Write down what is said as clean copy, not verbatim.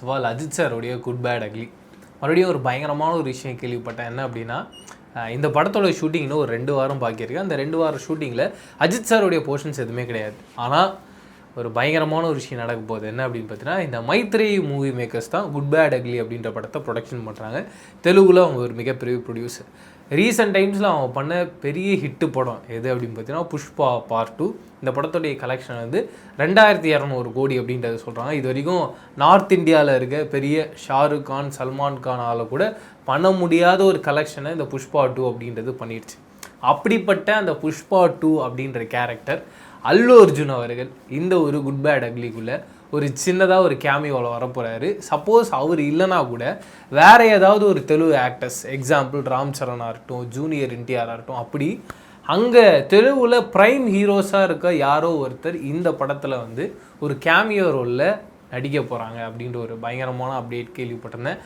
First of all Ajith சாரோடைய Good Bad Ugly மறுபடியும் ஒரு பயங்கரமான ஒரு விஷயம் கேள்விப்பட்டேன். என்ன அப்படின்னா, இந்த படத்தோட ஷூட்டிங் இன்னும் ஒரு 2 வாரம் பாக்கியிருக்கேன். அந்த 2 வார ஷூட்டிங்கில் அஜித் சாருடைய போர்ஷன்ஸ் எதுவுமே கிடையாது. ஆனால் ஒரு பயங்கரமான ஒரு விஷயம் நடக்க போகுது. என்ன அப்படின்னு பார்த்தீங்கன்னா, இந்த மைத்ரி மூவி மேக்கர்ஸ் தான் குட் பேட் அக்லி அப்படின்ற படத்தை ப்ரொடக்ஷன் பண்ணுறாங்க. தெலுங்குல அவங்க ஒரு மிகப்பெரிய ப்ரொடியூசர். ரீசெண்ட் டைம்ஸில் அவங்க பண்ண பெரிய ஹிட்டு படம் எது அப்படின்னு பார்த்தீங்கன்னா, புஷ்பா பார்ட் 2. இந்த படத்துடைய கலெக்ஷன் வந்து 2200 கோடி அப்படின்றத சொல்கிறாங்க. இது வரைக்கும் நார்த் இந்தியாவில் இருக்க பெரிய ஷாருக் கான், சல்மான் கானால் கூட பண்ண முடியாத ஒரு கலெக்ஷனை இந்த புஷ்பா 2 அப்படின்றது பண்ணிடுச்சு. அப்படிப்பட்ட அந்த புஷ்பா 2 அப்படின்ற கேரக்டர் அல்லு அர்ஜுன் அவர்கள் இந்த ஒரு குட் பேட் அக்லிக்குள்ளே ஒரு சின்னதாக ஒரு கேமியோவில் வரப்போகிறாரு. சப்போஸ் அவர் இல்லைனா கூட வேறு ஏதாவது ஒரு தெலுங்கு ஆக்டர்ஸ், எக்ஸாம்பிள் ராம் சரணாக இருக்கட்டும், ஜூனியர் என்டிஆராக இருக்கட்டும், அப்படி அங்கே தெலுங்குல ப்ரைம் ஹீரோஸாக இருக்க யாரோ ஒருத்தர் இந்த படத்தில் வந்து ஒரு கேமியோ ரோலில் நடிக்க போகிறாங்க அப்படின்ற ஒரு பயங்கரமான அப்டேட் கேள்விப்பட்டிருந்தேன்.